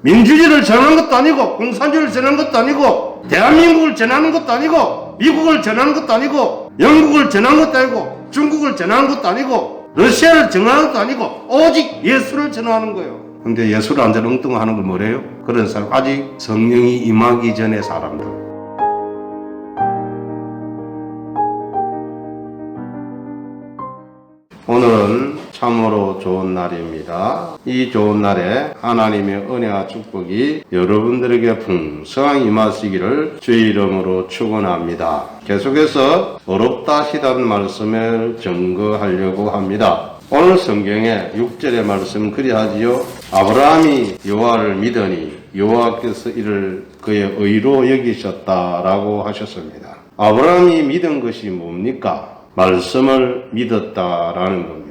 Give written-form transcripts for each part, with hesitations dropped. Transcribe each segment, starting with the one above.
민주주의를 전하는 것도 아니고 공산주의를 전하는 것도 아니고 대한민국을 전하는 것도 아니고 미국을 전하는 것도 아니고 영국을 전하는 것도 아니고 중국을 전하는 것도 아니고 러시아를 전하는 것도 아니고 오직 예수를 전하는 거예요. 근데 예수를 안 전하는 엉뚱하는 건 뭐래요? 그런 사람 아직 성령이 임하기 전의 사람들. 오늘은 참으로 좋은 날입니다. 이 좋은 날에 하나님의 은혜와 축복이 여러분들에게 풍성하게 임하시기를 주의 이름으로 축원합니다. 계속해서 어렵다 하시다는 말씀을 증거하려고 합니다. 오늘 성경에 6절의 말씀 그리하지요. 아브라함이 여호와를 믿으니 여호와께서 이를 그의 의로 여기셨다라고 하셨습니다. 아브라함이 믿은 것이 뭡니까? 말씀을 믿었다라는 겁니다.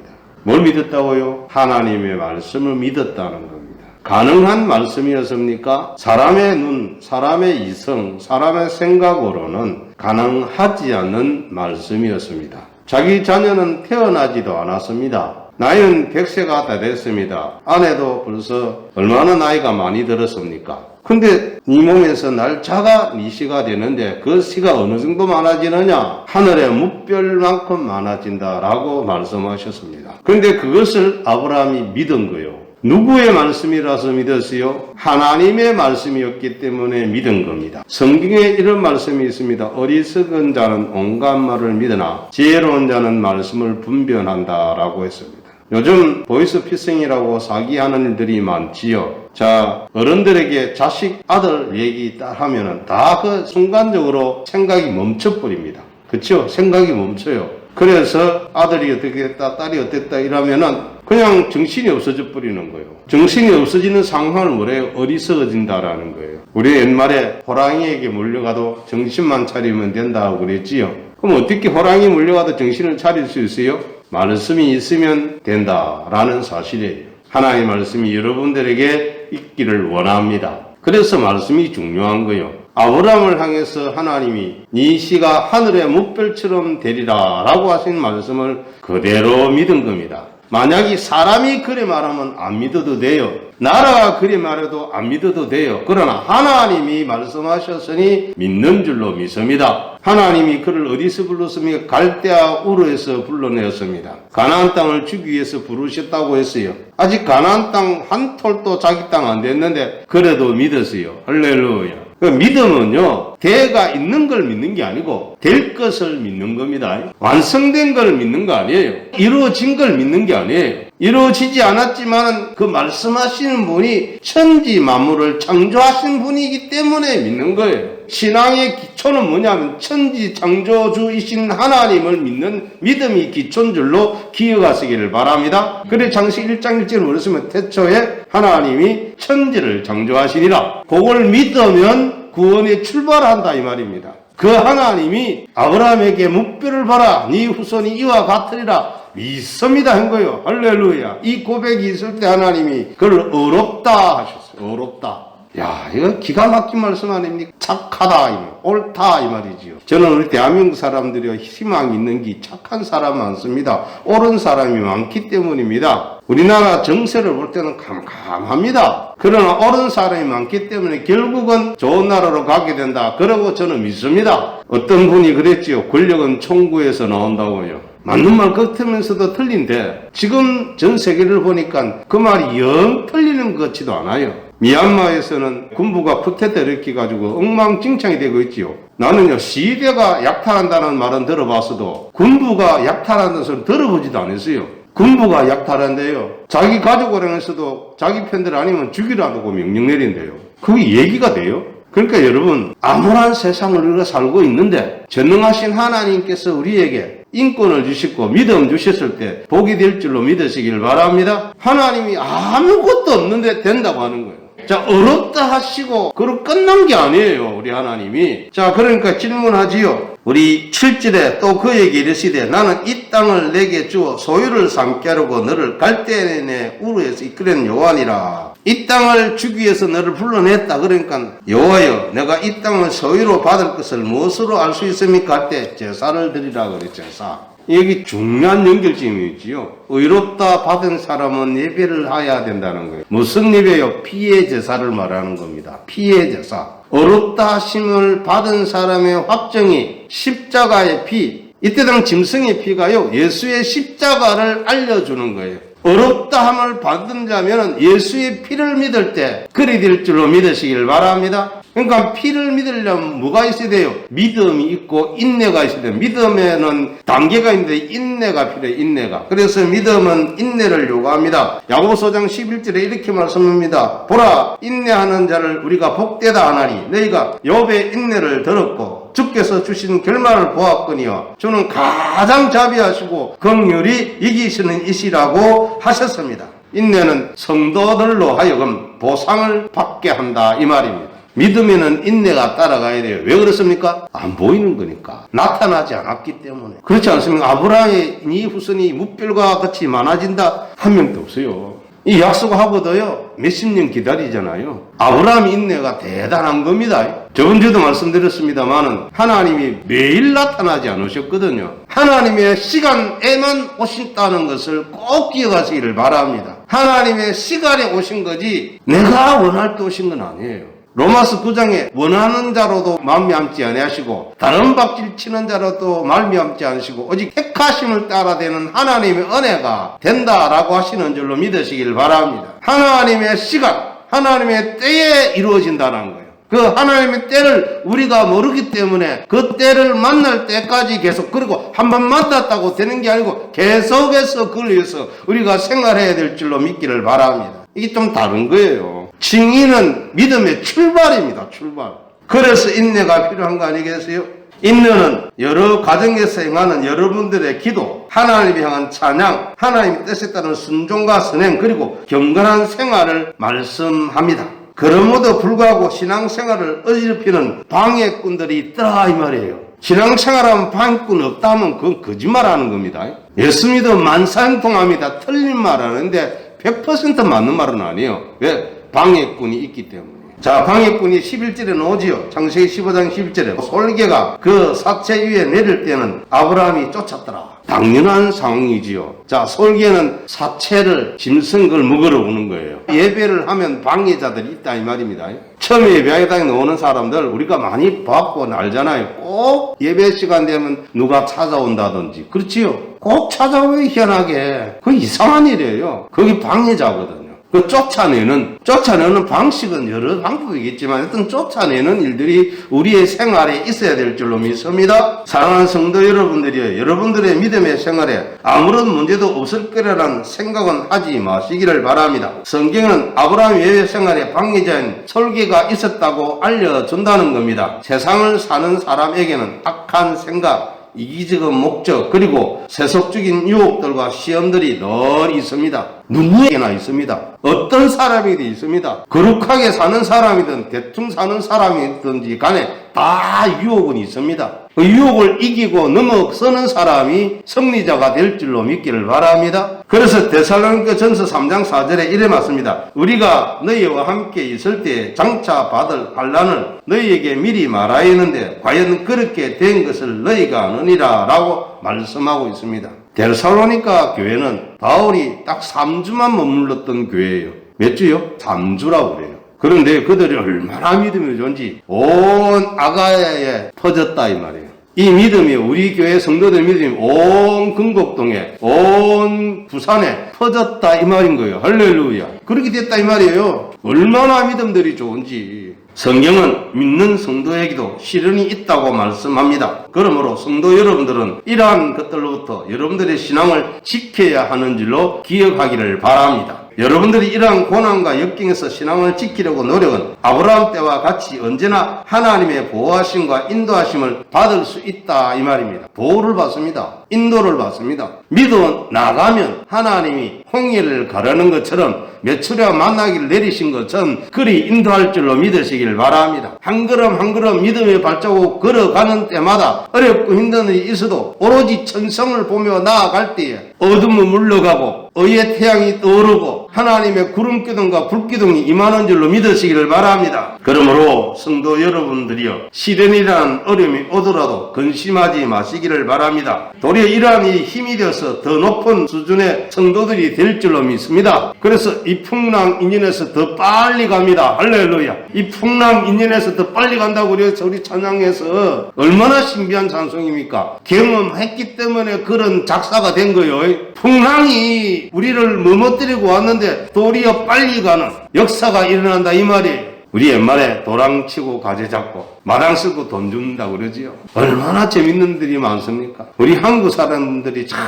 뭘 믿었다고요? 하나님의 말씀을 믿었다는 겁니다. 가능한 말씀이었습니까? 사람의 눈, 사람의 이성, 사람의 생각으로는 가능하지 않는 말씀이었습니다. 자기 자녀는 태어나지도 않았습니다. 나이는 100세가 다 됐습니다. 아내도 벌써 얼마나 나이가 많이 들었습니까? 근데 네 몸에서 날짜가 네 시가 되는데 그 시가 어느 정도 많아지느냐? 하늘의 뭇별만큼 많아진다라고 말씀하셨습니다. 그런데 그것을 아브라함이 믿은 거예요. 누구의 말씀이라서 믿었어요? 하나님의 말씀이었기 때문에 믿은 겁니다. 성경에 이런 말씀이 있습니다. 어리석은 자는 온갖 말을 믿으나 지혜로운 자는 말씀을 분별한다라고 했습니다. 요즘 보이스피싱이라고 사기하는 일들이 많지요. 자, 어른들에게 자식, 아들 얘기 딱 하면은 다 그 순간적으로 생각이 멈춰버립니다. 그쵸? 생각이 멈춰요. 그래서 아들이 어떻게 됐다, 딸이 어땠다 이러면은 그냥 정신이 없어져 버리는 거예요. 정신이 없어지는 상황을 뭐래요? 어리석어진다라는 거예요. 우리 옛말에 호랑이에게 물려가도 정신만 차리면 된다고 그랬지요. 그럼 어떻게 호랑이 물려가도 정신을 차릴 수 있어요? 말씀이 있으면 된다라는 사실이에요. 하나님의 말씀이 여러분들에게 있기를 원합니다. 그래서 말씀이 중요한 거예요. 아브라함을 향해서 하나님이 네 씨가 하늘의 뭇별처럼 되리라 라고 하신 말씀을 그대로 믿은 겁니다. 만약에 사람이 그래 말하면 안 믿어도 돼요. 나라가 그래 말해도 안 믿어도 돼요. 그러나 하나님이 말씀하셨으니 믿는 줄로 믿습니다. 하나님이 그를 어디서 불렀습니까? 갈대아 우르에서 불러내었습니다. 가나안 땅을 주기 위해서 부르셨다고 했어요. 아직 가나안 땅 한 톨도 자기 땅 안 됐는데 그래도 믿었어요. 할렐루야. 그 믿음은요, 대가 있는 걸 믿는 게 아니고 될 것을 믿는 겁니다. 완성된 걸 믿는 거 아니에요. 이루어진 걸 믿는 게 아니에요. 이루어지지 않았지만 그 말씀하시는 분이 천지 만물을 창조하신 분이기 때문에 믿는 거예요. 신앙의 기초는 뭐냐면 천지 창조주이신 하나님을 믿는 믿음이 기초인 줄로 기억하시기를 바랍니다. 그래 창세기 1장 1절을 보셨으면 태초에 하나님이 천지를 창조하시니라. 그걸 믿으면 구원에 출발한다 이 말입니다. 그 하나님이 아브라함에게 묵별을 봐라. 네 후손이 이와 같으리라. 믿습니다 한 거예요. 할렐루야. 이 고백이 있을 때 하나님이 그걸 어렵다 하셨어요. 어렵다. 야, 이거 기가 막힌 말씀 아닙니까? 착하다, 옳다 이 말이지요. 저는 우리 대한민국 사람들이 희망이 있는 게 착한 사람 많습니다. 옳은 사람이 많기 때문입니다. 우리나라 정세를 볼 때는 캄캄합니다. 그러나 옳은 사람이 많기 때문에 결국은 좋은 나라로 가게 된다. 그러고 저는 믿습니다. 어떤 분이 그랬지요. 권력은 총구에서 나온다고요. 맞는 말 같으면서도 틀린데 지금 전 세계를 보니까 그 말이 영 틀리는 것 같지도 않아요. 미얀마에서는 군부가 쿠데타 일으켜가지고 엉망진창이 되고 있지요. 나는요, 시대가 약탈한다는 말은 들어봤어도 군부가 약탈한다는 소리 들어보지도 않았어요. 군부가 약탈한대요. 자기 가족을 향해서도 자기 편들 아니면 죽이라고 명령 내린대요. 그게 얘기가 돼요? 그러니까 여러분, 암울한 세상을 우리가 살고 있는데 전능하신 하나님께서 우리에게 인권을 주시고 믿음 주셨을 때 복이 될 줄로 믿으시길 바랍니다. 하나님이 아무것도 없는데 된다고 하는 거예요. 자, 어렵다 하시고 그럼 끝난 게 아니에요, 우리 하나님이. 자, 그러니까 질문하지요. 우리 7절에 또 그에게 이르시되 나는 이 땅을 내게 주어 소유를 삼게 하려고 너를 갈대아의 우르에서 이끌어낸 여호와니라. 이 땅을 주기 위해서 너를 불러냈다. 그러니까 여호와여, 내가 이 땅을 소유로 받을 것을 무엇으로 알 수 있습니까? 할 때 제사를 드리라 그랬죠. 제사. 여기 중요한 연결점이지요. 의롭다 받은 사람은 예배를 해야 된다는 거예요. 무슨 예배요? 피의 제사를 말하는 겁니다. 피의 제사. 의롭다 하심을 받은 사람의 확정이 십자가의 피, 이때 당 짐승의 피가요, 예수의 십자가를 알려주는 거예요. 의롭다함을 받은 자면은 예수의 피를 믿을 때 그리 될 줄로 믿으시길 바랍니다. 그러니까 피를 믿으려면 뭐가 있어야 돼요? 믿음이 있고 인내가 있어야 돼요. 믿음에는 단계가 있는데 인내가 필요해요. 인내가. 그래서 믿음은 인내를 요구합니다. 야고보서 5장 11절에 이렇게 말씀합니다. 보라, 인내하는 자를 우리가 복되다 하나니 너희가 욥의 인내를 들었고 주께서 주신 결말을 보았거니와 주는 가장 자비하시고 긍휼히 이기시는 이시라고 하셨습니다. 인내는 성도들로 하여금 보상을 받게 한다 이 말입니다. 믿음에는 인내가 따라가야 돼요. 왜 그렇습니까? 안 보이는 거니까. 나타나지 않았기 때문에. 그렇지 않습니까? 아브라함의 네 후손이 무별과 같이 많아진다 한 명도 없어요. 이 약속하고도요 몇십 년 기다리잖아요. 아브라함 인내가 대단한 겁니다. 저번주에도 말씀드렸습니다만은 하나님이 매일 나타나지 않으셨거든요. 하나님의 시간에만 오신다는 것을 꼭 기억하시기를 바랍니다. 하나님의 시간에 오신 거지 내가 원할 때 오신 건 아니에요. 로마서 9장에 원하는 자로도 말미암지 아니하시고 다른 박질 치는 자로도 말미암지 않으시고 오직 택하심을 따라 되는 하나님의 은혜가 된다라고 하시는 줄로 믿으시길 바랍니다. 하나님의 시간, 하나님의 때에 이루어진다는 거예요. 그 하나님의 때를 우리가 모르기 때문에 그 때를 만날 때까지 계속, 그리고 한번 만났다고 되는 게 아니고 계속해서 그걸 위해서 우리가 생활해야 될 줄로 믿기를 바랍니다. 이게 좀 다른 거예요. 증인은 믿음의 출발입니다. 출발. 그래서 인내가 필요한 거 아니겠어요? 인내는 여러 가정에서 행하는 여러분들의 기도, 하나님을 향한 찬양, 하나님의 뜻에 따른 순종과 선행, 그리고 경건한 생활을 말씀합니다. 그럼에도 불구하고 신앙생활을 어지럽히는 방해꾼들이 있더라 이 말이에요. 신앙생활하면 방해꾼 없다면 그건 거짓말하는 겁니다. 예수 믿으면 만사형통합니다. 틀린 말 하는데 100% 맞는 말은 아니에요. 왜? 방해꾼이 있기 때문에. 자, 방해꾼이 11절에 나오지요. 창세기 15장 11절에 솔개가 그 사체 위에 내릴 때는 아브라함이 쫓았더라. 당연한 상황이지요. 자, 솔개는 사체를 짐승을 먹으러 오는 거예요. 예배를 하면 방해자들이 있다 이 말입니다. 처음에 예배당에 나오는 사람들 우리가 많이 봤고 알잖아요. 꼭 예배 시간 되면 누가 찾아온다든지. 그렇지요. 꼭 찾아오면 희한하게. 그 이상한 일이에요. 거기 방해자거든요. 그 쫓아내는 방식은 여러 방법이겠지만 어떤 쫓아내는 일들이 우리의 생활에 있어야 될 줄로 믿습니다. 사랑하는 성도 여러분들이요, 여러분들의 믿음의 생활에 아무런 문제도 없을 거라는 생각은 하지 마시기를 바랍니다. 성경은 아브라함 예배 생활에 방해자인 솔개가 있었다고 알려준다는 겁니다. 세상을 사는 사람에게는 악한 생각, 이기적인 목적, 그리고 세속적인 유혹들과 시험들이 늘 있습니다. 누구에게나 있습니다. 어떤 사람이든 있습니다. 거룩하게 사는 사람이든 대충 사는 사람이든지 간에 다 유혹은 있습니다. 그 유혹을 이기고 넘어서는 사람이 승리자가 될 줄로 믿기를 바랍니다. 그래서 데살로니가 전서 3장 4절에 이래 맞습니다. 우리가 너희와 함께 있을 때 장차 받을 환난을 너희에게 미리 말하여 했는데 과연 그렇게 된 것을 너희가 아느니라 라고 말씀하고 있습니다. 데살로니가 교회는 바울이 딱 3주만 머물렀던 교회예요. 몇 주요? 3주라고 그래요. 그런데 그들이 얼마나 믿음이 좋은지 온 아가야에 퍼졌다 이 말이에요. 이 믿음이, 우리 교회 성도들 믿음이 온 금곡동에, 온 부산에 퍼졌다 이 말인 거예요. 할렐루야. 그렇게 됐다 이 말이에요. 얼마나 믿음들이 좋은지. 성경은 믿는 성도에게도 시련이 있다고 말씀합니다. 그러므로 성도 여러분들은 이러한 것들로부터 여러분들의 신앙을 지켜야 하는 줄로 기억하기를 바랍니다. 여러분들이 이러한 고난과 역경에서 신앙을 지키려고 노력은 아브라함 때와 같이 언제나 하나님의 보호하심과 인도하심을 받을 수 있다 이 말입니다. 보호를 받습니다. 인도를 받습니다. 믿어 나가면 하나님이 홍해를 가르는 것처럼 메추리와 만나기를 내리신 것처럼 그리 인도할 줄로 믿으시길 바랍니다. 한 걸음 한 걸음 믿음의 발자국 걸어가는 때마다 어렵고 힘든 일이 있어도 오로지 천성을 보며 나아갈 때에 어둠은 물러가고 의의 태양이 떠오르고 하나님의 구름기둥과 불기둥이 임하는 줄로 믿으시기를 바랍니다. 그러므로 성도 여러분들이여, 시련이라는 어려움이 오더라도 근심하지 마시기를 바랍니다. 도리어 이러한 힘이 되어서 더 높은 수준의 성도들이 될 줄로 믿습니다. 그래서 이 풍랑 인연에서 더 빨리 갑니다. 할렐루야. 이 풍랑 인연에서 더 빨리 간다고 그래서 우리 찬양에서 얼마나 신비한 찬송입니까? 경험했기 때문에 그런 작사가 된 거예요. 풍랑이 우리를 머뭇들이고 왔는데 도리어 빨리 가는 역사가 일어난다 이 말이에요. 우리 옛말에 도랑치고 가재 잡고 마당 쓰고 돈 준다 그러지요. 얼마나 재밌는 일이 많습니까? 우리 한국 사람들이 참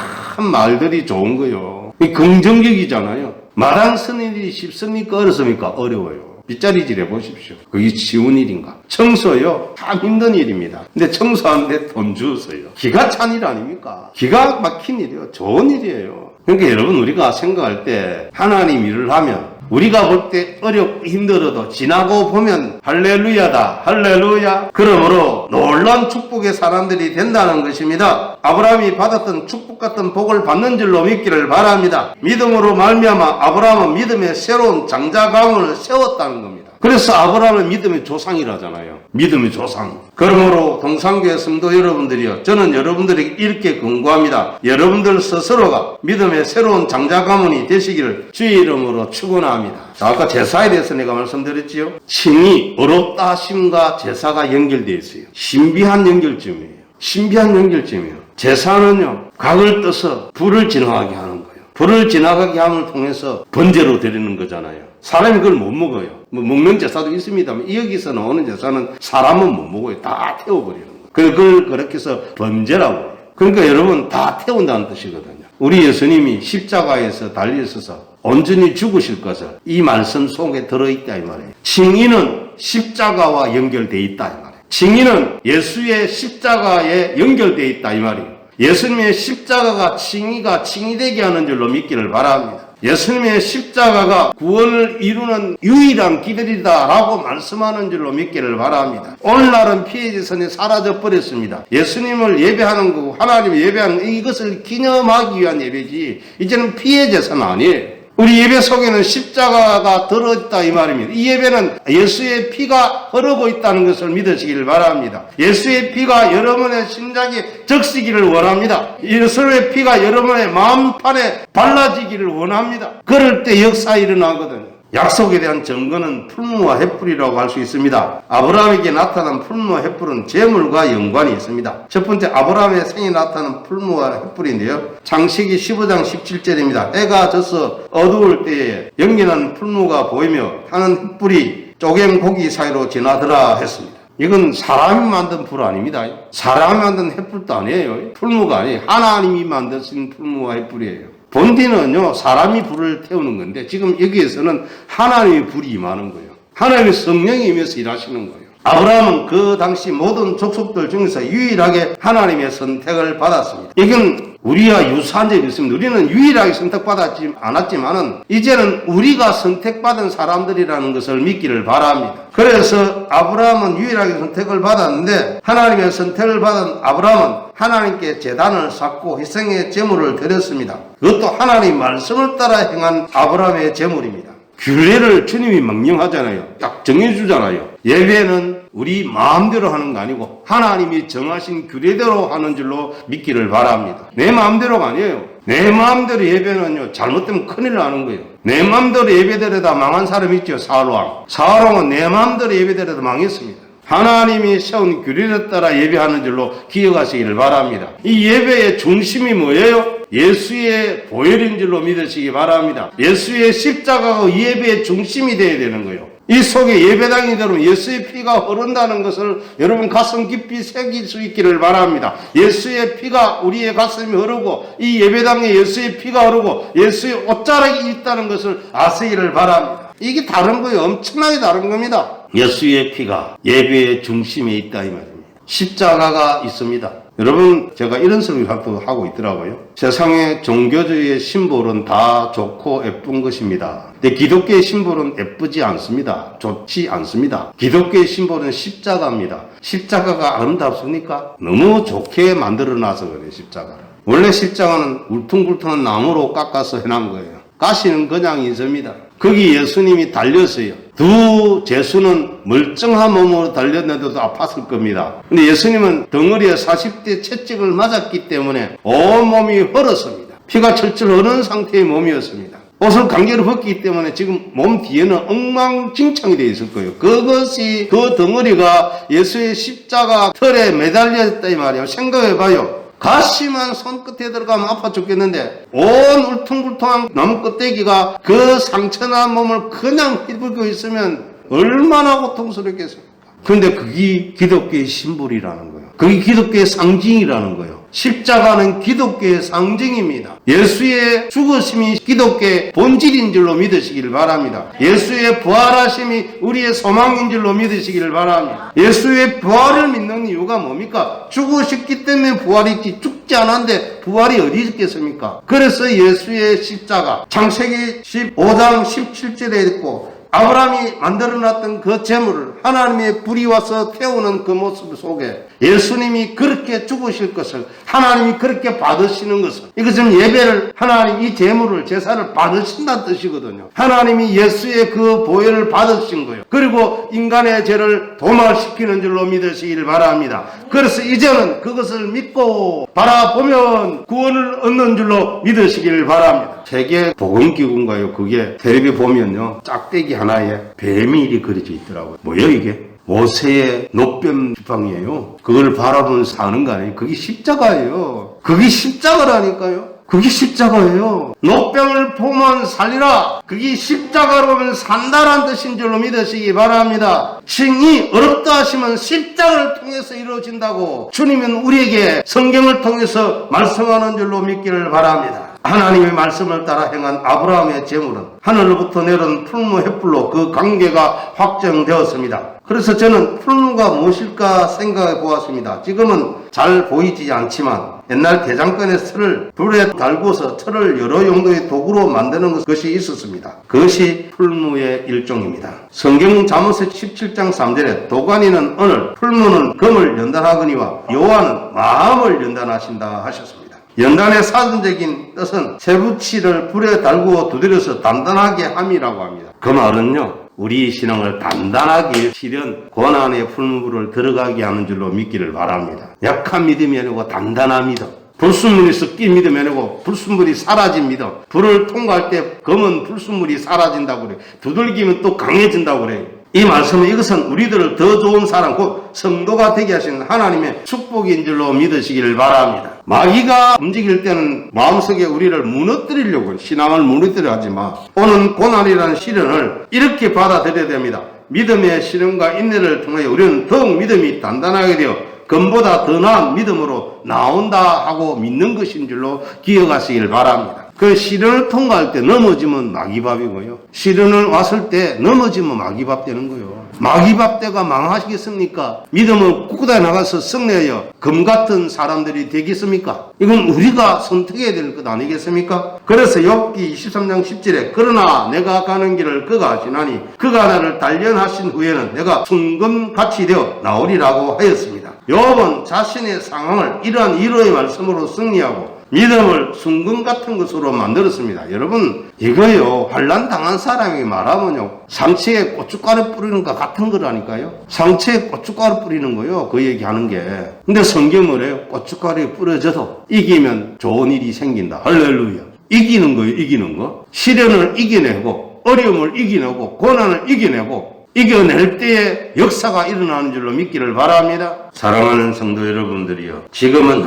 말들이 좋은 거요. 긍정적이잖아요. 마당 쓰는 일이 쉽습니까? 어렵습니까? 어려워요. 빗자리질 해보십시오. 그게 쉬운 일인가? 청소요. 참 힘든 일입니다. 근데 청소하는데 돈 주었어요. 기가 찬 일 아닙니까? 기가 막힌 일이요. 좋은 일이에요. 그러니까 여러분, 우리가 생각할 때 하나님 일을 하면 우리가 볼 때 어렵고 힘들어도 지나고 보면 할렐루야다. 할렐루야. 그러므로 놀라운 축복의 사람들이 된다는 것입니다. 아브라함이 받았던 축복 같은 복을 받는 줄로 믿기를 바랍니다. 믿음으로 말미암아 아브라함은 믿음의 새로운 장자가문을 세웠다는 겁니다. 그래서 아브라함은 믿음의 조상이라잖아요. 믿음의 조상. 그러므로 동산교회 성도 여러분들이요, 저는 여러분들에게 이렇게 권고합니다. 여러분들 스스로가 믿음의 새로운 장자가문이 되시기를 주의 이름으로 축원합니다. 아까 제사에 대해서 내가 말씀드렸지요. 칭이 어렵다 하심과 제사가 연결되어 있어요. 신비한 연결점이에요. 신비한 연결점이에요. 제사는요, 각을 떠서 불을 지나가게 하는 거예요. 불을 지나가게 함을 통해서 번제로 드리는 거잖아요. 사람이 그걸 못 먹어요. 뭐 먹는 제사도 있습니다만 여기서 나오는 제사는 사람은 못 먹어요. 다 태워버리는 거예요. 그걸 그렇게 해서 번제라고 해요. 그러니까 여러분, 다 태운다는 뜻이거든요. 우리 예수님이 십자가에서 달리셔서 온전히 죽으실 것을 이 말씀 속에 들어있다 이 말이에요. 칭의는 십자가와 연결되어 있다 이 말이에요. 칭의는 예수의 십자가에 연결되어 있다 이 말이에요. 예수님의 십자가가 칭의가 칭의되게 하는 줄로 믿기를 바랍니다. 예수님의 십자가가 구원을 이루는 유일한 길이다라고 말씀하는 줄로 믿기를 바랍니다. 오늘날은 피해제선이 사라져버렸습니다. 예수님을 예배하는 거고 하나님을 예배하는 이것을 기념하기 위한 예배지 이제는 피해제선 아니에요. 우리 예배 속에는 십자가가 들어있다 이 말입니다. 이 예배는 예수의 피가 흐르고 있다는 것을 믿으시기를 바랍니다. 예수의 피가 여러분의 심장에 적시기를 원합니다. 예수의 피가 여러분의 마음판에 발라지기를 원합니다. 그럴 때 역사 일어나거든요. 약속에 대한 증거는 풀무와 횃불이라고 할 수 있습니다. 아브라함에게 나타난 풀무와 횃불은 재물과 연관이 있습니다. 첫 번째, 아브라함의 생에 나타난 풀무와 횃불인데요. 창세기 15장 17절입니다. 해가 져서 어두울 때에 연기난 풀무가 보이며 하는 횃불이 쪼갠 고기 사이로 지나더라 했습니다. 이건 사람이 만든 불 아닙니다. 사람이 만든 횃불도 아니에요. 풀무가 아니에요. 하나님이 만드신 풀무와 횃불이에요. 본디는요, 사람이 불을 태우는 건데 지금 여기에서는 하나님의 불이 임하는 거예요. 하나님의 성령이 임해서 일하시는 거예요. 아브라함은 그 당시 모든 족속들 중에서 유일하게 하나님의 선택을 받았습니다. 이건 우리와 유사한 점이 있습니다. 우리는 유일하게 선택받았지 않았지만은 이제는 우리가 선택받은 사람들이라는 것을 믿기를 바랍니다. 그래서 아브라함은 유일하게 선택을 받았는데 하나님의 선택을 받은 아브라함은 하나님께 제단을 쌓고 희생의 제물을 드렸습니다. 그것도 하나님 말씀을 따라 행한 아브라함의 제물입니다. 규례를 주님이 명령하잖아요. 딱 정해주잖아요. 예배는 우리 마음대로 하는 거 아니고 하나님이 정하신 규례대로 하는 줄로 믿기를 바랍니다. 내 마음대로가 아니에요. 내 마음대로 예배는요, 잘못되면 큰일 나는 거예요. 내 마음대로 예배드려다 망한 사람 있죠. 사울왕. 사울왕은 내 마음대로 예배드려다 망했습니다. 하나님이 세운 규례에 따라 예배하는 줄로 기억하시기를 바랍니다. 이 예배의 중심이 뭐예요? 예수의 보혈인 줄로 믿으시기 바랍니다. 예수의 십자가가 예배의 중심이 되어야 되는 거예요. 이 속에 예배당이 되면 예수의 피가 흐른다는 것을 여러분 가슴 깊이 새길 수 있기를 바랍니다. 예수의 피가 우리의 가슴이 흐르고 이 예배당에 예수의 피가 흐르고 예수의 옷자락이 있다는 것을 아시기를 바랍니다. 이게 다른 거예요. 엄청나게 다른 겁니다. 예수의 피가 예배의 중심에 있다 이 말입니다. 십자가가 있습니다. 여러분, 제가 이런 설교를 하고 있더라고요. 세상의 종교주의의 심볼은 다 좋고 예쁜 것입니다. 근데 기독교의 심볼은 예쁘지 않습니다. 좋지 않습니다. 기독교의 심볼은 십자가입니다. 십자가가 아름답습니까? 너무 좋게 만들어놔서 그래요, 십자가를. 원래 십자가는 울퉁불퉁한 나무로 깎아서 해놓은 거예요. 가시는 그냥 있습니다. 거기 예수님이 달렸어요. 두 제수는 멀쩡한 몸으로 달렸는데도 아팠을 겁니다. 근데 예수님은 덩어리에 40대 채찍을 맞았기 때문에 온몸이 헐었습니다. 피가 철철 흐르는 상태의 몸이었습니다. 옷을 강제로 벗기 때문에 지금 몸 뒤에는 엉망진창이 되어 있을 거예요. 그것이 그 덩어리가 예수의 십자가 털에 매달렸다 이 말이에요. 생각해봐요. 가시만 손끝에 들어가면 아파 죽겠는데 온 울퉁불퉁한 나무 껍데기가 그 상처난 몸을 그냥 휘둘고 있으면 얼마나 고통스럽겠습니까? 그런데 그게 기독교의 심볼이라는 거예요. 그게 기독교의 상징이라는 거예요. 십자가는 기독교의 상징입니다. 예수의 죽으심이 기독교의 본질인 줄로 믿으시기를 바랍니다. 예수의 부활하심이 우리의 소망인 줄로 믿으시기를 바랍니다. 예수의 부활을 믿는 이유가 뭡니까? 죽으셨기 때문에 부활이 있지, 죽지 않았는데 부활이 어디 있겠습니까? 그래서 예수의 십자가 창세기 15장 17절에 있고 아브라함이 만들어놨던 그 재물을 하나님의 불이 와서 태우는 그 모습 속에 예수님이 그렇게 죽으실 것을, 하나님이 그렇게 받으시는 것을, 이것은 예배를, 하나님 이 재물을, 제사를 받으신다는 뜻이거든요. 하나님이 예수의 그 보혈을 받으신 거예요. 그리고 인간의 죄를 도말시키는 줄로 믿으시길 바랍니다. 그래서 이제는 그것을 믿고 바라보면 구원을 얻는 줄로 믿으시길 바랍니다. 세계 보건기구인가요? 그게 텔레비 보면요, 짝대기 하나에 뱀이 이리 그려져 있더라고요. 뭐예요 이게? 모세의 노뱀 지팡이에요. 그걸 바라보면 사는 거 아니에요? 그게 십자가예요. 그게 십자가라니까요. 그게 십자가예요. 노병을 보면 살리라. 그게 십자가로 보면 산다란 뜻인 줄로 믿으시기 바랍니다. 칭이 어렵다 하시면 십자가를 통해서 이루어진다고 주님은 우리에게 성경을 통해서 말씀하는 줄로 믿기를 바랍니다. 하나님의 말씀을 따라 행한 아브라함의 재물은 하늘로부터 내려온 풀무 횃불로 그 관계가 확정되었습니다. 그래서 저는 풀무가 무엇일까 생각해 보았습니다. 지금은 잘 보이지 않지만 옛날 대장간의 철을 불에 달고서 철을 여러 용도의 도구로 만드는 것이 있었습니다. 그것이 풀무의 일종입니다. 성경 잠언서 17장 3절에 도가니는 오늘, 풀무는 금을 연단하거니와 여호와는 마음을 연단하신다 하셨습니다. 연단의 사전적인 뜻은 쇠붙이를 불에 달고 두드려서 단단하게 함이라고 합니다. 그 말은요, 우리 신앙을 단단하게 실현 고난의 풀무불을 들어가게 하는 줄로 믿기를 바랍니다. 약한 믿음이 아니고 단단한 믿음. 불순물이 섞인 믿음이 아니고 불순물이 사라진 믿음. 불을 통과할 때 검은 불순물이 사라진다고 그래요. 두들기면 또 강해진다고 그래요. 이 말씀은 이것은 우리들을 더 좋은 사람, 곧 성도가 되게 하신 하나님의 축복인 줄로 믿으시기를 바랍니다. 마귀가 움직일 때는 마음속에 우리를 무너뜨리려고 신앙을 무너뜨려 하지만 오는 고난이라는 시련을 이렇게 받아들여야 됩니다. 믿음의 시련과 인내를 통해 우리는 더욱 믿음이 단단하게 되어 금보다 더 나은 믿음으로 나온다 하고 믿는 것인 줄로 기억하시기를 바랍니다. 그 시련을 통과할 때 넘어지면 마귀밥이고요. 시련을 왔을 때 넘어지면 마귀밥 되는 거예요. 마귀밥 때가 망하시겠습니까? 믿음을 굳게 나가서 승리하여 금 같은 사람들이 되겠습니까? 이건 우리가 선택해야 될 것 아니겠습니까? 그래서 욥기 23장 10절에 그러나 내가 가는 길을 그가 아시나니 그가 나를 단련하신 후에는 내가 순금같이 되어 나오리라고 하였습니다. 욥은 자신의 상황을 이러한 위로의 말씀으로 승리하고 믿음을 순금 같은 것으로 만들었습니다. 여러분, 이거요, 환난 당한 사람이 말하면요, 상처에 고춧가루 뿌리는 것 같은 거라니까요. 상처에 고춧가루 뿌리는 거요, 그 얘기하는 게. 근데 성경을 해요. 고춧가루에 뿌려져도 이기면 좋은 일이 생긴다. 할렐루야. 이기는 거예요, 이기는 거. 시련을 이겨내고, 어려움을 이겨내고, 고난을 이겨내고, 이겨낼 때에 역사가 일어나는 줄로 믿기를 바랍니다. 사랑하는 성도 여러분들이요, 지금은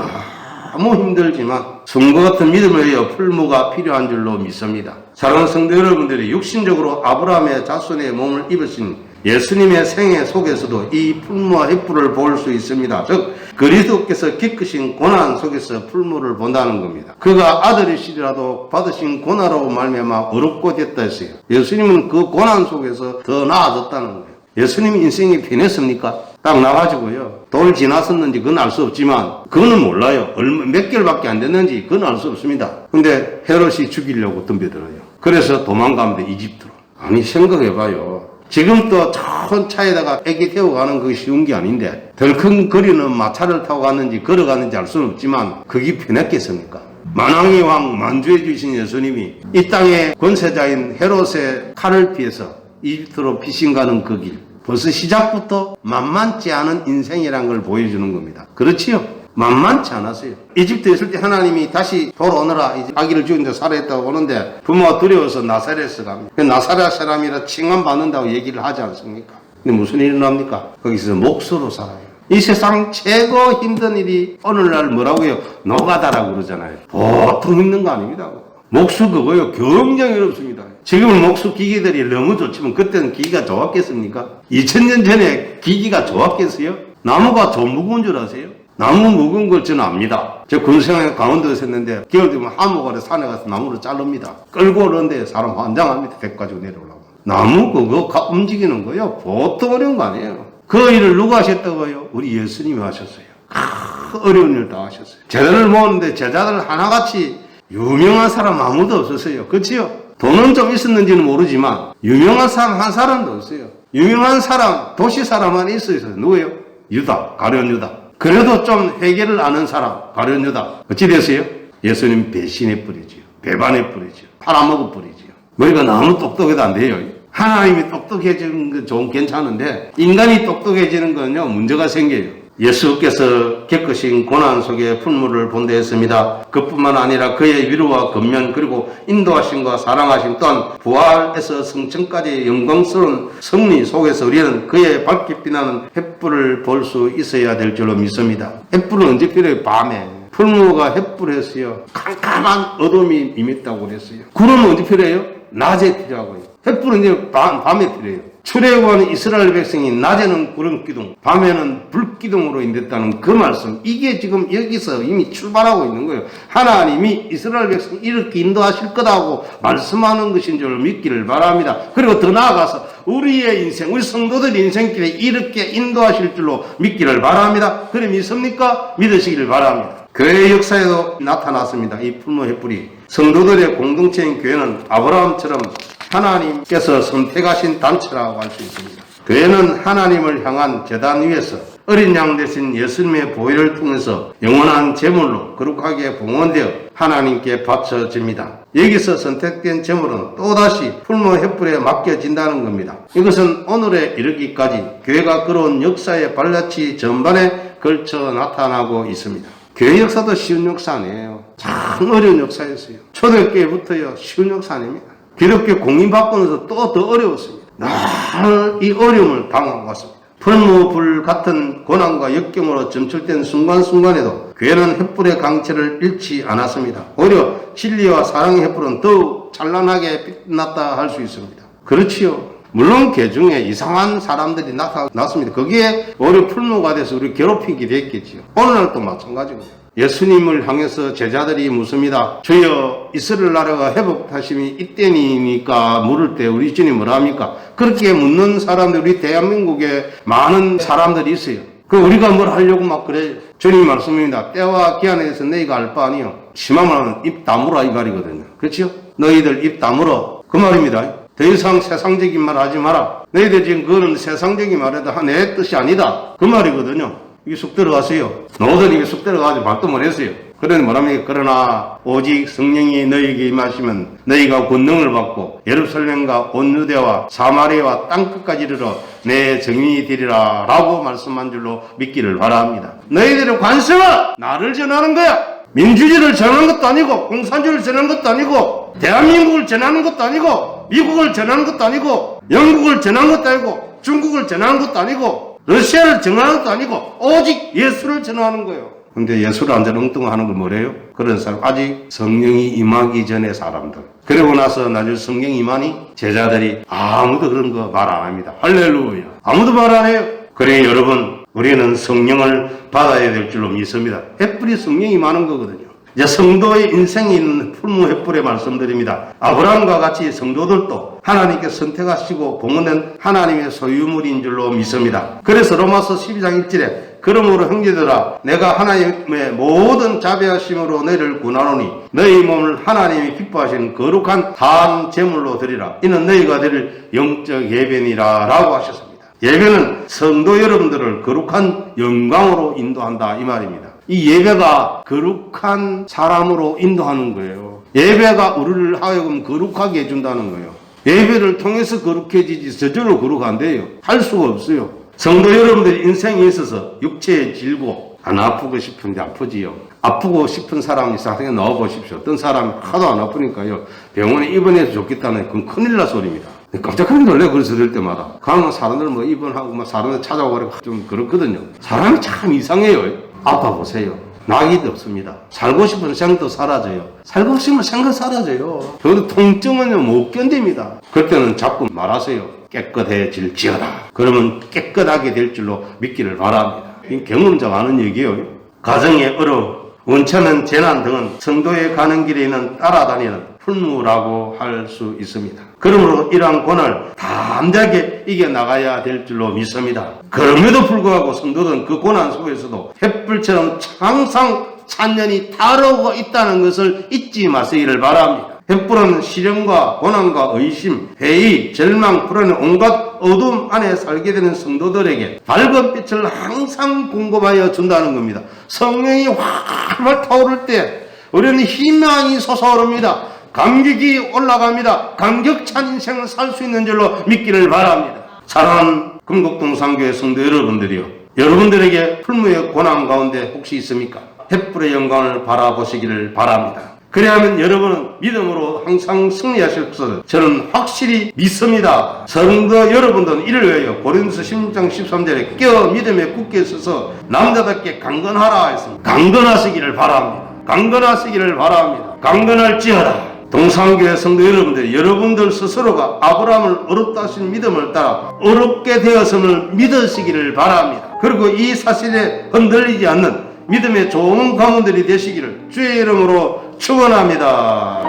너무 힘들지만 성과 같은 믿음에 의해 풀무가 필요한 줄로 믿습니다. 사랑하는 성도 여러분들이 육신적으로 아브라함의 자손의 몸을 입으신 예수님의 생애 속에서도 이 풀무와 횃불을 볼 수 있습니다. 즉 그리스도께서 겪으신 고난 속에서 풀무를 본다는 겁니다. 그가 아들이시라도 받으신 고난으로 말미암아 어렵고 됐다 했어요. 예수님은 그 고난 속에서 더 나아졌다는 거예요. 예수님 인생이 편했습니까? 딱 나가지고요, 돌 지났었는지 그건 알 수 없지만 그거는 몰라요. 몇 개월밖에 안 됐는지 그건 알 수 없습니다. 근데 헤롯이 죽이려고 덤벼들어요. 그래서 도망가면 돼, 이집트로. 아니 생각해봐요. 지금 또 큰 차에다가 애기 태우고 가는 거 쉬운 게 아닌데 덜컹거리는 마차를 타고 갔는지 걸어갔는지 알 수는 없지만 그게 편했겠습니까? 만왕의 왕 만주해 주신 예수님이 이 땅의 권세자인 헤롯의 칼을 피해서 이집트로 피신 가는 그 길, 벌써 시작부터 만만치 않은 인생이란 걸 보여주는 겁니다. 그렇지요? 만만치 않았어요. 이집트에 있을 때 하나님이 다시 돌아오느라 이제 아기를 죽인데 살아있다고 오는데 부모가 두려워서 나사렛에 갑니다. 나사렛 사람이라 칭함받는다고 얘기를 하지 않습니까? 근데 무슨 일이 납니까? 거기서 목수로 살아요. 이 세상 최고 힘든 일이 오늘날 뭐라고요? 노가다라고 그러잖아요. 보통 힘든 거 아닙니다. 목수 그거요. 굉장히 어렵습니다. 지금은 목수 기기들이 너무 좋지만 그때는 기기가 좋았겠습니까? 2000년 전에 기기가 좋았겠어요? 나무가 좀 무거운 줄 아세요? 나무 무거운 걸 저는 압니다. 저 군생활 강원도에서 했는데 겨울 되면 하모가래 산에 가서 나무를 자릅니다. 끌고 오는데 사람 환장합니다. 백 가지고 내려오려고. 나무 그거 움직이는 거요. 보통 어려운 거 아니에요. 그 일을 누가 하셨다고요? 우리 예수님이 하셨어요. 어려운 일 다 하셨어요. 제자를 모았는데 제자들 하나같이 유명한 사람 아무도 없었어요. 그렇지요? 돈은 좀 있었는지는 모르지만 유명한 사람 한 사람도 없어요. 유명한 사람, 도시 사람 하나 있어요. 누구예요? 유다, 가룟 유다. 그래도 좀 회개를 아는 사람, 가룟 유다. 어찌 됐어요? 예수님 배신의 뿌리지요. 배반의 뿌리지요. 팔아먹을 뿌리지요. 머리가 너무 똑똑해도 안 돼요. 하나님이 똑똑해지는 건 좀 괜찮은데 인간이 똑똑해지는 건요 문제가 생겨요. 예수께서 겪으신 고난 속에 풀물을 본대했습니다. 그뿐만 아니라 그의 위로와 권면 그리고 인도하심과 사랑하심 또한 부활에서 성천까지 영광스러운 승리 속에서 우리는 그의 밝게 빛나는 횃불을 볼 수 있어야 될 줄로 믿습니다. 횃불은 언제 필요해요? 밤에. 풀무가 횃불했어요. 캄캄한 어둠이 임했다고 그랬어요. 구름은 언제 필요해요? 낮에 필요하고요. 횃불은 이제 밤에 필요해요. 출애굽하는 이스라엘 백성이 낮에는 구름 기둥, 밤에는 불 기둥으로 인됐다는 그 말씀. 이게 지금 여기서 이미 출발하고 있는 거예요. 하나님이 이스라엘 백성 이렇게 인도하실 거다고 말씀하는 것인 줄 믿기를 바랍니다. 그리고 더 나아가서 우리의 인생, 우리 성도들 인생길에 이렇게 인도하실 줄로 믿기를 바랍니다. 그래 믿습니까? 믿으시기를 바랍니다. 교회 역사에도 나타났습니다. 이 풀무 횃불이. 성도들의 공동체인 교회는 아브라함처럼 하나님께서 선택하신 단체라고 할 수 있습니다. 교회는 하나님을 향한 제단 위에서 어린 양 대신 예수님의 보혈을 통해서 영원한 제물로 거룩하게 봉헌되어 하나님께 바쳐집니다. 여기서 선택된 제물은 또다시 풀무 횃불에 맡겨진다는 겁니다. 이것은 오늘에 이르기까지 교회가 걸어온 역사의 발자취 전반에 걸쳐 나타나고 있습니다. 교회 역사도 쉬운 역사 아니에요. 참 어려운 역사였어요. 초대교회부터요 쉬운 역사 아닙니다. 기독교 공인받고나서 또 더 어려웠습니다. 늘 이 어려움을 당하고 왔습니다. 풀무불 같은 고난과 역경으로 점철된 순간순간에도 교회는 횃불의 강체를 잃지 않았습니다. 오히려 진리와 사랑의 횃불은 더욱 찬란하게 빛났다 할 수 있습니다. 그렇지요. 물론 그 중에 이상한 사람들이 나타났습니다. 거기에 오히려 풀무가 돼서 우리 괴롭히기도 했겠지요. 오늘날도 마찬가지입니다. 예수님을 향해서 제자들이 묻습니다. 주여 이스라엘 나라가 회복하심이 이때니까 물을 때 우리 주님 뭐라 합니까? 그렇게 묻는 사람들 우리 대한민국에 많은 사람들이 있어요. 그 우리가 뭘 하려고 막 그래요. 주님 말씀입니다. 때와 기한에 대해서 너희가 알 바 아니요. 심한 말은 입 다물어 이 말이거든요. 그렇죠? 너희들 입 다물어 그 말입니다. 더 이상 세상적인 말 하지 마라. 너희들 지금 그거는 세상적인 말에도 내 뜻이 아니다. 그 말이거든요. 이게 쑥 들어가세요. 너희들 이게 쑥 들어가지 말도 못했어요. 그러니 뭐랍니까? 그러나 오직 성령이 너희에게 임하시면 너희가 권능을 받고 예루살렘과 온 유대와 사마리아와 땅끝까지 이르러 내 증인이 되리라 라고 말씀한 줄로 믿기를 바랍니다. 너희들의 관심은 나를 전하는 거야. 민주주의를 전하는 것도 아니고 공산주의를 전하는 것도 아니고 대한민국을 전하는 것도 아니고 미국을 전하는 것도 아니고 영국을 전하는 것도 아니고 중국을 전하는 것도 아니고 러시아를 전하는 것도 아니고 오직 예수를 전하는 거예요. 근데 예수를 안 전하는 엉뚱하는 걸 뭐래요? 그런 사람 아직 성령이 임하기 전에 사람들. 그러고 나서 나중에 성령이 임하니 제자들이 아무도 그런 거 말 안 합니다. 할렐루야. 아무도 말 안 해요. 그래 여러분 우리는 성령을 받아야 될 줄로 믿습니다. 횃불이 성령이 임하는 거거든요. 이제 성도의 인생이 있는 풀무횃불에 말씀드립니다. 아브라함과 같이 성도들도 하나님께 선택하시고 봉헌된 하나님의 소유물인 줄로 믿습니다. 그래서 로마서 12장 1절에 그러므로 형제들아 내가 하나님의 모든 자비하심으로 너희를 구하노니 너희 몸을 하나님이 기뻐하시는 거룩한 단 제물로 드리라. 이는 너희가 드릴 영적 예배니라 라고 하셨습니다. 예배는 성도 여러분들을 거룩한 영광으로 인도한다 이 말입니다. 이 예배가 거룩한 사람으로 인도하는 거예요. 예배가 우리를 하여금 거룩하게 해준다는 거예요. 예배를 통해서 거룩해지지 저절로 거룩 안 돼요. 할 수가 없어요. 성도 여러분들 인생에 있어서 육체에 질고 안 아프고 싶은데 아프지요. 아프고 싶은 사람이 사생에 넣어보십시오. 어떤 사람이 하도 안 아프니까요 병원에 입원해서 좋겠다는 그건 큰일 날 소리입니다. 깜짝하게 놀래 그래서 들 때마다 가면 사람들 뭐 입원하고 막 사람들 찾아오고 좀 그렇거든요. 사람이 참 이상해요. 아파 보세요. 낙이도 없습니다. 살고 싶은 생도 사라져요. 살고 싶으면 생각 사라져요. 저도 통증은 못 견딥니다. 그때는 자꾸 말하세요. 깨끗해질지어다. 그러면 깨끗하게 될 줄로 믿기를 바랍니다. 이 경험자가 하는 얘기예요. 가정의 어려움, 원천은 재난 등은 성도의 가는 길에 있는 따라다니는 풀무라고 할 수 있습니다. 그러므로 이러한 고난을 담대하게 이겨나가야 될 줄로 믿습니다. 그럼에도 불구하고 성도들은 그 고난 속에서도 횃불처럼 항상 찬연히 타오르고 있다는 것을 잊지 마시기를 바랍니다. 횃불은 시련과 고난과 의심, 회의, 절망, 불안의 온갖 어둠 안에 살게 되는 성도들에게 밝은 빛을 항상 공급하여 준다는 겁니다. 성령이 활활 타오를 때 우리는 희망이 솟아오릅니다. 감격이 올라갑니다. 감격찬 인생을 살 수 있는 줄로 믿기를 바랍니다. 사랑하는 금곡동산교회 성도 여러분들이요, 여러분들에게 풀무의 고난 가운데 혹시 있습니까? 횃불의 영광을 바라보시기를 바랍니다. 그래야만 여러분은 믿음으로 항상 승리하실 것을 저는 확실히 믿습니다. 성도 여러분들은 이를 위하여 고린도서 16장 13절에 깨어 믿음에 굳게 서서 남자답게 강건하라 했습니다. 강건하시기를 바랍니다. 강건하시기를 바랍니다. 강건할지어다. 동산교회 성도 여러분들, 여러분들 스스로가 아브라함을 어렵다 하신 믿음을 따라 어렵게 되었음을 믿으시기를 바랍니다. 그리고 이 사실에 흔들리지 않는 믿음의 좋은 가문들이 되시기를 주의 이름으로 축원합니다.